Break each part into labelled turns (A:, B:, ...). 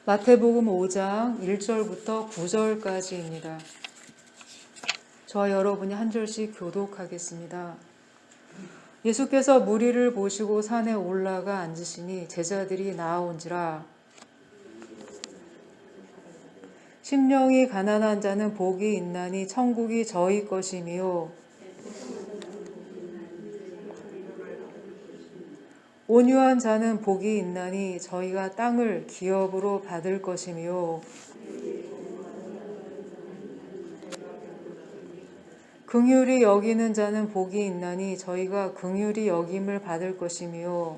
A: 마태복음 5장 1절부터 9절까지입니다. 저와 여러분이 한 절씩 교독하겠습니다. 예수께서 무리를 보시고 산에 올라가 앉으시니 제자들이 나아온지라. 심령이 가난한 자는 복이 있나니 천국이 저희 것이미요. 온유한 자는 복이 있나니 저희가 땅을 기업으로 받을 것이미요. 긍휼히 여기는 자는 복이 있나니 저희가 긍휼히 여김을 받을 것이미요.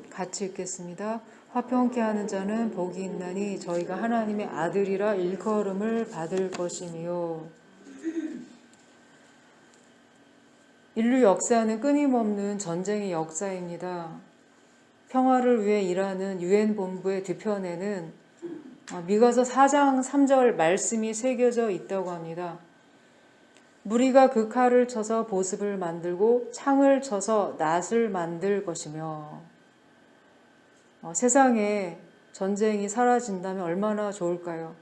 A: 같이 읽겠습니다. 화평케 하는 자는 복이 있나니 저희가 하나님의 아들이라 일컬음을 받을 것이미요. 인류 역사는 끊임없는 전쟁의 역사입니다. 평화를 위해 일하는 유엔 본부의 뒤편에는 미가서 4장 3절 말씀이 새겨져 있다고 합니다. 무리가 그 칼을 쳐서 보습을 만들고 창을 쳐서 낫을 만들 것이며. 세상에 전쟁이 사라진다면 얼마나 좋을까요?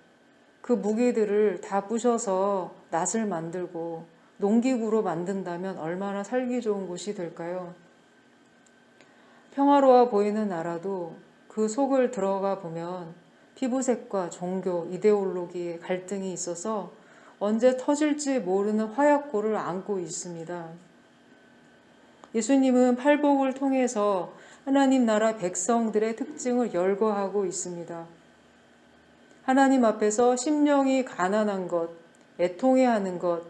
A: 그 무기들을 다 부셔서 낫을 만들고 농기구로 만든다면 얼마나 살기 좋은 곳이 될까요? 평화로워 보이는 나라도 그 속을 들어가 보면 피부색과 종교, 이데올로기의 갈등이 있어서 언제 터질지 모르는 화약고를 안고 있습니다. 예수님은 팔복을 통해서 하나님 나라 백성들의 특징을 열거하고 있습니다. 하나님 앞에서 심령이 가난한 것, 애통해하는 것,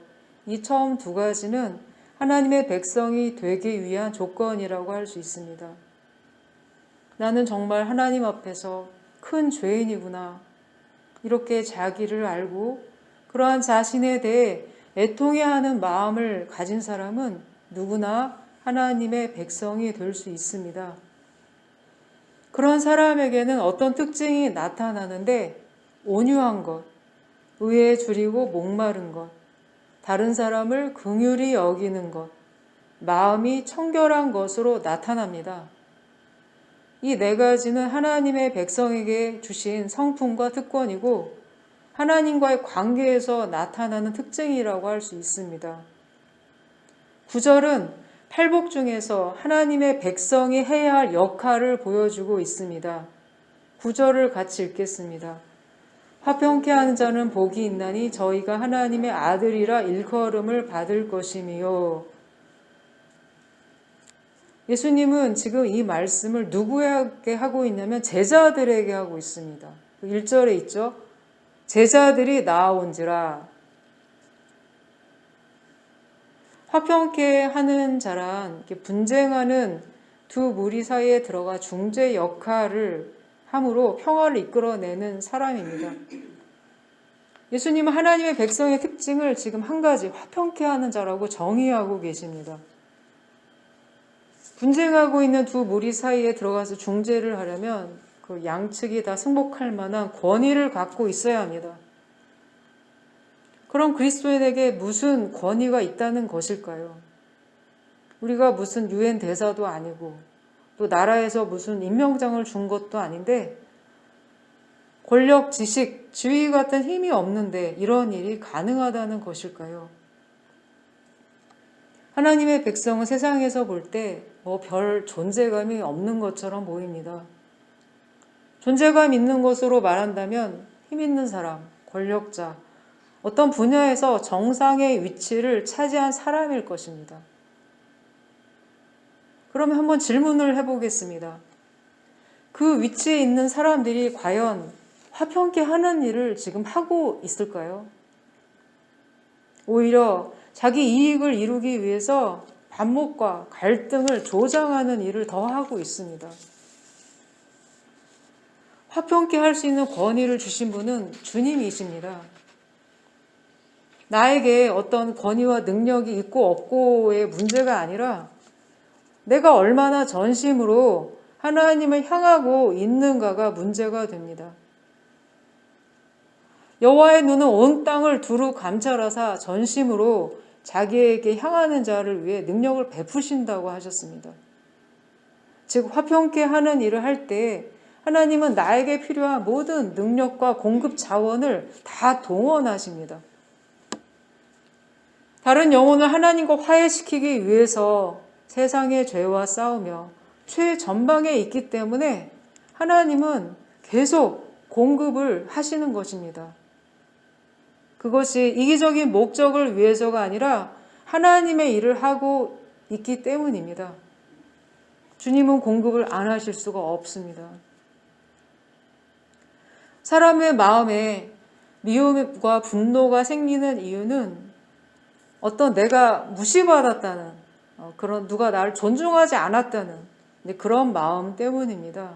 A: 이 처음 두 가지는 하나님의 백성이 되기 위한 조건이라고 할 수 있습니다. 나는 정말 하나님 앞에서 큰 죄인이구나. 이렇게 자기를 알고 그러한 자신에 대해 애통해하는 마음을 가진 사람은 누구나 하나님의 백성이 될 수 있습니다. 그런 사람에게는 어떤 특징이 나타나는데 온유한 것, 의에 줄이고 목마른 것, 다른 사람을 긍휼히 여기는 것, 마음이 청결한 것으로 나타납니다. 이 네 가지는 하나님의 백성에게 주신 성품과 특권이고 하나님과의 관계에서 나타나는 특징이라고 할 수 있습니다. 9절은 팔복 중에서 하나님의 백성이 해야 할 역할을 보여주고 있습니다. 9절을 같이 읽겠습니다. 화평케 하는 자는 복이 있나니 저희가 하나님의 아들이라 일컬음을 받을 것이미요. 예수님은 지금 이 말씀을 누구에게 하고 있냐면 제자들에게 하고 있습니다. 1절에 있죠. 제자들이 나아온지라. 화평케 하는 자란 분쟁하는 두 무리 사이에 들어가 중재 역할을 함으로 평화를 이끌어내는 사람입니다. 예수님은 하나님의 백성의 특징을 지금 한 가지 화평케 하는 자라고 정의하고 계십니다. 분쟁하고 있는 두 무리 사이에 들어가서 중재를 하려면 그 양측이 다 승복할 만한 권위를 갖고 있어야 합니다. 그럼 그리스도인에게 무슨 권위가 있다는 것일까요? 우리가 무슨 유엔 대사도 아니고 또 나라에서 무슨 임명장을 준 것도 아닌데 권력, 지식, 지위 같은 힘이 없는데 이런 일이 가능하다는 것일까요? 하나님의 백성은 세상에서 볼 때 별 존재감이 없는 것처럼 보입니다. 존재감 있는 것으로 말한다면 힘 있는 사람, 권력자, 어떤 분야에서 정상의 위치를 차지한 사람일 것입니다. 그러면 한번 질문을 해보겠습니다. 그 위치에 있는 사람들이 과연 화평케 하는 일을 지금 하고 있을까요? 오히려 자기 이익을 이루기 위해서 반목과 갈등을 조장하는 일을 더 하고 있습니다. 화평케 할 수 있는 권위를 주신 분은 주님이십니다. 나에게 어떤 권위와 능력이 있고 없고의 문제가 아니라 내가 얼마나 전심으로 하나님을 향하고 있는가가 문제가 됩니다. 여호와의 눈은 온 땅을 두루 감찰하사 전심으로 자기에게 향하는 자를 위해 능력을 베푸신다고 하셨습니다. 즉 화평케 하는 일을 할 때 하나님은 나에게 필요한 모든 능력과 공급 자원을 다 동원하십니다. 다른 영혼을 하나님과 화해시키기 위해서 세상의 죄와 싸우며 최전방에 있기 때문에 하나님은 계속 공급을 하시는 것입니다. 그것이 이기적인 목적을 위해서가 아니라 하나님의 일을 하고 있기 때문입니다. 주님은 공급을 안 하실 수가 없습니다. 사람의 마음에 미움과 분노가 생기는 이유는 어떤 내가 무시받았다는 그런 누가 나를 존중하지 않았다는 그런 마음 때문입니다.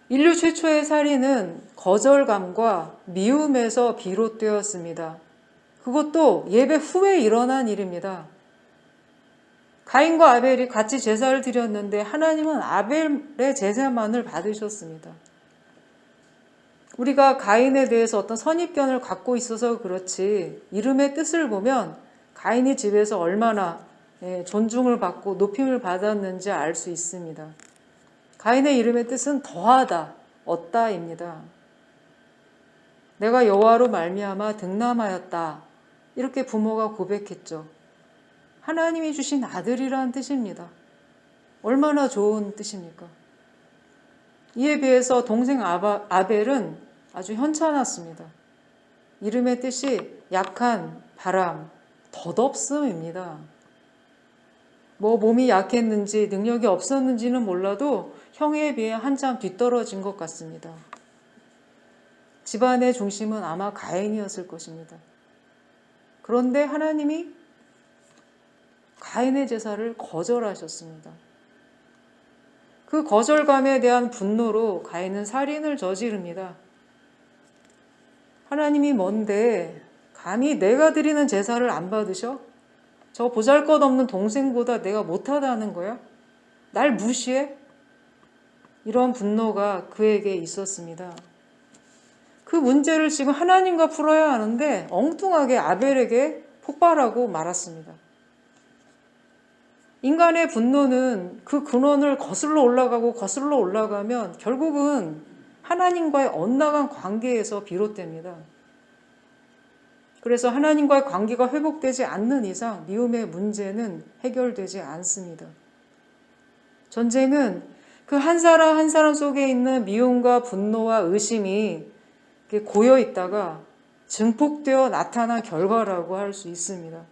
A: 인류 최초의 살인은 거절감과 미움에서 비롯되었습니다. 그것도 예배 후에 일어난 일입니다. 가인과 아벨이 같이 제사를 드렸는데 하나님은 아벨의 제사만을 받으셨습니다. 우리가 가인에 대해서 어떤 선입견을 갖고 있어서 그렇지 이름의 뜻을 보면 가인이 집에서 얼마나 존중을 받고 높임을 받았는지 알 수 있습니다. 가인의 이름의 뜻은 더하다, 얻다입니다. 내가 여호와로 말미암아 득남하였다. 이렇게 부모가 고백했죠. 하나님이 주신 아들이라는 뜻입니다. 얼마나 좋은 뜻입니까? 이에 비해서 동생 아벨은 아주 현찮았습니다. 이름의 뜻이 약한, 바람, 덧없음입니다. 몸이 약했는지 능력이 없었는지는 몰라도 형에 비해 한참 뒤떨어진 것 같습니다. 집안의 중심은 아마 가인이었을 것입니다. 그런데 하나님이 가인의 제사를 거절하셨습니다. 그 거절감에 대한 분노로 가인은 살인을 저지릅니다. 하나님이 뭔데 감히 내가 드리는 제사를 안 받으셔? 저 보잘것없는 동생보다 내가 못하다는 거야? 날 무시해? 이런 분노가 그에게 있었습니다. 그 문제를 지금 하나님과 풀어야 하는데 엉뚱하게 아벨에게 폭발하고 말았습니다. 인간의 분노는 그 근원을 거슬러 올라가면 결국은 하나님과의 엇나간 관계에서 비롯됩니다. 그래서 하나님과의 관계가 회복되지 않는 이상 미움의 문제는 해결되지 않습니다. 전쟁은 그 한 사람 한 사람 속에 있는 미움과 분노와 의심이 고여 있다가 증폭되어 나타난 결과라고 할 수 있습니다.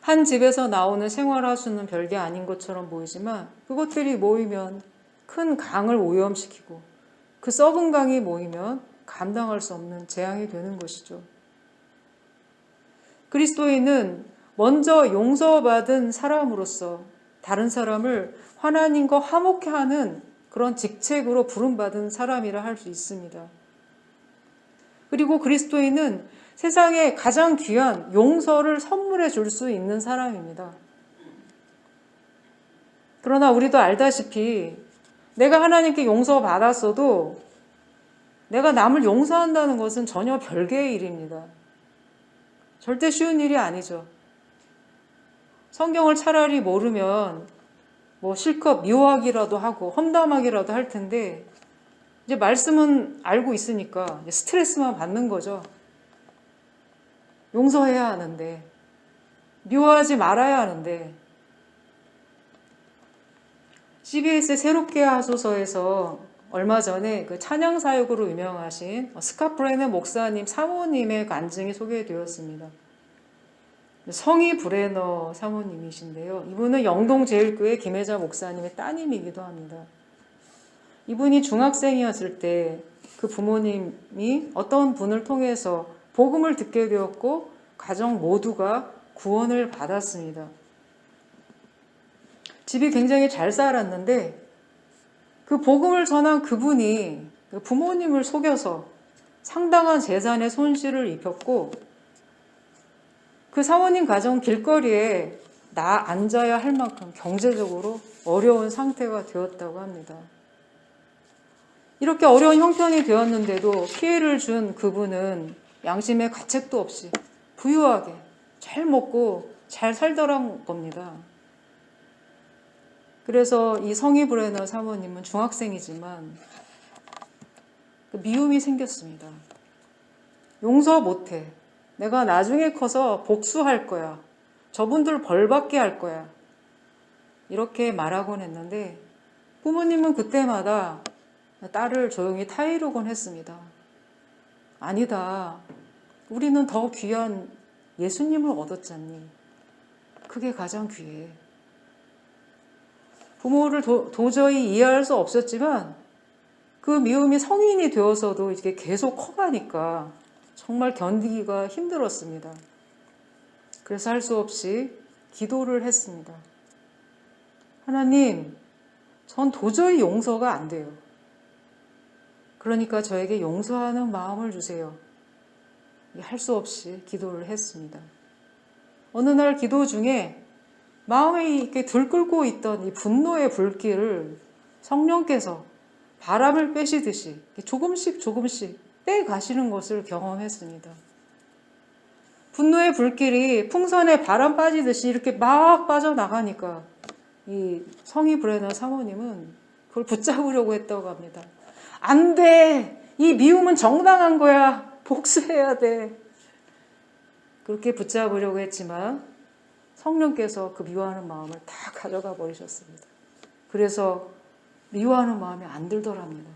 A: 한 집에서 나오는 생활하수는 별게 아닌 것처럼 보이지만 그것들이 모이면 큰 강을 오염시키고 그 썩은 강이 모이면 감당할 수 없는 재앙이 되는 것이죠. 그리스도인은 먼저 용서받은 사람으로서 다른 사람을 하나님과 화목케 하는 그런 직책으로 부름받은 사람이라 할 수 있습니다. 그리고 그리스도인은 세상에 가장 귀한 용서를 선물해 줄 수 있는 사람입니다. 그러나 우리도 알다시피 내가 하나님께 용서받았어도 내가 남을 용서한다는 것은 전혀 별개의 일입니다. 절대 쉬운 일이 아니죠. 성경을 차라리 모르면 실컷 미워하기라도 하고 험담하기라도 할 텐데 이제 말씀은 알고 있으니까 스트레스만 받는 거죠. 용서해야 하는데, 미워하지 말아야 하는데. CBS의 새롭게 하소서에서 얼마 전에 그 찬양 사역으로 유명하신 스캇 브레너 목사님 사모님의 간증이 소개되었습니다. 성이 브레너 사모님이신데요. 이분은 영동제일교회 김혜자 목사님의 따님이기도 합니다. 이분이 중학생이었을 때 그 부모님이 어떤 분을 통해서 복음을 듣게 되었고 가정 모두가 구원을 받았습니다. 집이 굉장히 잘 살았는데 그 복음을 전한 그분이 부모님을 속여서 상당한 재산의 손실을 입혔고 그 사모님 가정 길거리에 앉아야 할 만큼 경제적으로 어려운 상태가 되었다고 합니다. 이렇게 어려운 형편이 되었는데도 피해를 준 그분은 양심의 가책도 없이 부유하게 잘 먹고 잘 살더란 겁니다. 그래서 이 성희 브레너 사모님은 중학생이지만 미움이 생겼습니다. 용서 못해. 내가 나중에 커서 복수할 거야. 저분들 벌받게 할 거야. 이렇게 말하곤 했는데 부모님은 그때마다 딸을 조용히 타이르곤 했습니다. 아니다. 우리는 더 귀한 예수님을 얻었잖니. 그게 가장 귀해. 부모를 도저히 이해할 수 없었지만 그 미움이 성인이 되어서도 이게 계속 커가니까 정말 견디기가 힘들었습니다. 그래서 할 수 없이 기도를 했습니다. 하나님, 전 도저히 용서가 안 돼요. 그러니까 저에게 용서하는 마음을 주세요. 할 수 없이 기도를 했습니다. 어느 날 기도 중에 마음에 이렇게 들끓고 있던 이 분노의 불길을 성령께서 바람을 빼시듯이 조금씩 빼 가시는 것을 경험했습니다. 분노의 불길이 풍선에 바람 빠지듯이 이렇게 막 빠져나가니까 이 성희 브레너 사모님은 그걸 붙잡으려고 했다고 합니다. 안 돼! 이 미움은 정당한 거야! 복수해야 돼! 그렇게 붙잡으려고 했지만 성령께서 그 미워하는 마음을 다 가져가 버리셨습니다. 그래서 미워하는 마음이 안 들더랍니다.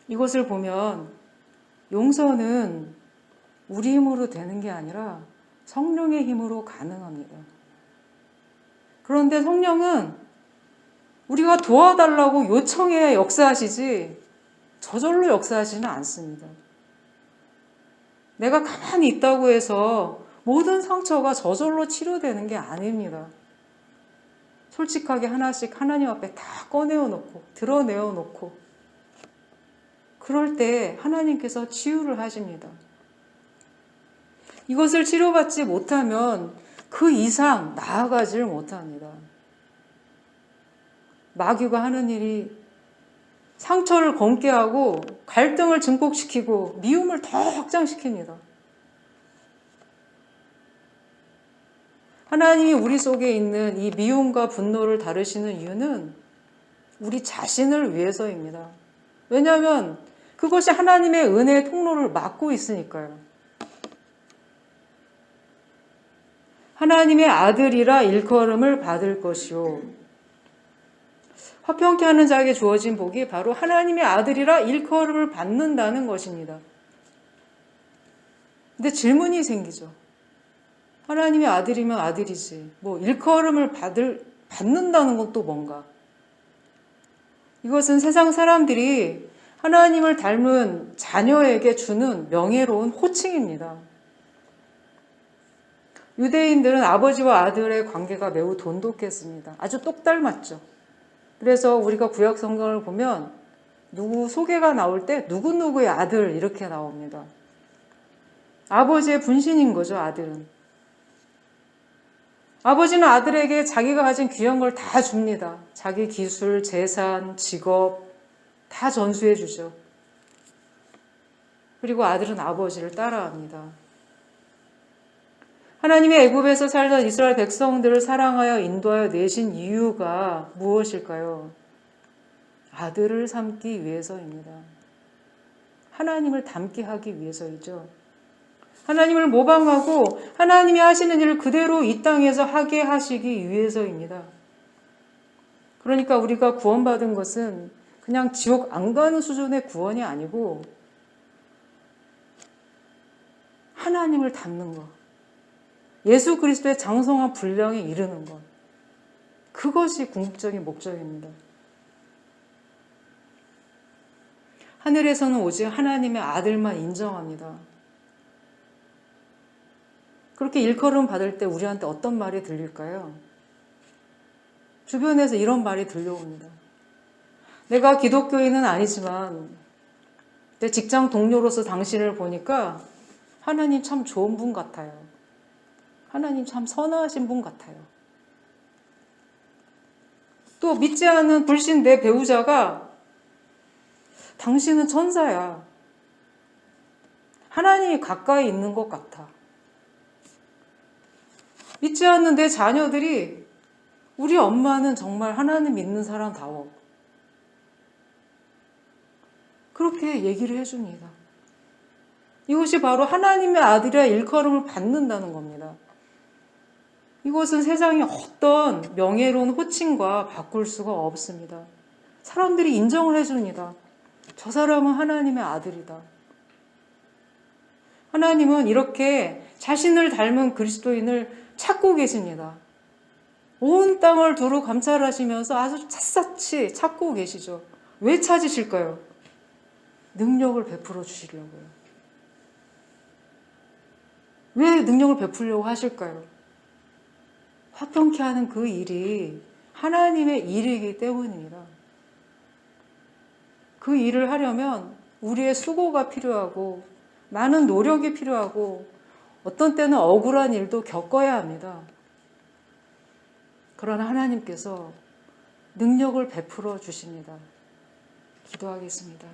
A: 이것을 보면 용서는 우리 힘으로 되는 게 아니라 성령의 힘으로 가능합니다. 그런데 성령은 우리가 도와달라고 요청해야 역사하시지 저절로 역사하지는 않습니다. 내가 가만히 있다고 해서 모든 상처가 저절로 치료되는 게 아닙니다. 솔직하게 하나씩 하나님 앞에 다 꺼내어놓고 드러내어놓고 그럴 때 하나님께서 치유를 하십니다. 이것을 치료받지 못하면 그 이상 나아가지를 못합니다. 마귀가 하는 일이 상처를 검게 하고 갈등을 증폭시키고 미움을 더 확장시킵니다. 하나님이 우리 속에 있는 이 미움과 분노를 다루시는 이유는 우리 자신을 위해서입니다. 왜냐하면 그것이 하나님의 은혜의 통로를 막고 있으니까요. 하나님의 아들이라 일컬음을 받을 것이요. 화평케 하는 자에게 주어진 복이 바로 하나님의 아들이라 일컬음을 받는다는 것입니다. 근데 질문이 생기죠. 하나님의 아들이면 아들이지. 일컬음을 받는다는 건 또 뭔가? 이것은 세상 사람들이 하나님을 닮은 자녀에게 주는 명예로운 호칭입니다. 유대인들은 아버지와 아들의 관계가 매우 돈독했습니다. 아주 똑 닮았죠. 그래서 우리가 구약 성경을 보면 누구 소개가 나올 때 누구누구의 아들 이렇게 나옵니다. 아버지의 분신인 거죠, 아들은. 아버지는 아들에게 자기가 가진 귀한 걸 다 줍니다. 자기 기술, 재산, 직업 다 전수해 주죠. 그리고 아들은 아버지를 따라합니다. 하나님이 애굽에서 살던 이스라엘 백성들을 사랑하여 인도하여 내신 이유가 무엇일까요? 아들을 삼기 위해서입니다. 하나님을 닮게 하기 위해서이죠. 하나님을 모방하고 하나님이 하시는 일을 그대로 이 땅에서 하게 하시기 위해서입니다. 그러니까 우리가 구원받은 것은 그냥 지옥 안 가는 수준의 구원이 아니고 하나님을 닮는 것. 예수 그리스도의 장성한 분량에 이르는 것. 그것이 궁극적인 목적입니다. 하늘에서는 오직 하나님의 아들만 인정합니다. 그렇게 일컬음 받을 때 우리한테 어떤 말이 들릴까요? 주변에서 이런 말이 들려옵니다. 내가 기독교인은 아니지만 내 직장 동료로서 당신을 보니까 하나님 참 좋은 분 같아요. 하나님 참 선하신 분 같아요. 또 믿지 않는 불신 내 배우자가 당신은 천사야. 하나님이 가까이 있는 것 같아. 믿지 않는 내 자녀들이 우리 엄마는 정말 하나님 믿는 사람다워. 그렇게 얘기를 해줍니다. 이것이 바로 하나님의 아들이라 일컬음을 받는다는 겁니다. 이것은 세상의 어떤 명예로운 호칭과 바꿀 수가 없습니다. 사람들이 인정을 해줍니다. 저 사람은 하나님의 아들이다. 하나님은 이렇게 자신을 닮은 그리스도인을 찾고 계십니다. 온 땅을 두루 감찰하시면서 아주 샅샅이 찾고 계시죠. 왜 찾으실까요? 능력을 베풀어 주시려고요. 왜 능력을 베풀려고 하실까요? 화평케 하는 그 일이 하나님의 일이기 때문입니다. 그 일을 하려면 우리의 수고가 필요하고 많은 노력이 필요하고 어떤 때는 억울한 일도 겪어야 합니다. 그러나 하나님께서 능력을 베풀어 주십니다. 기도하겠습니다.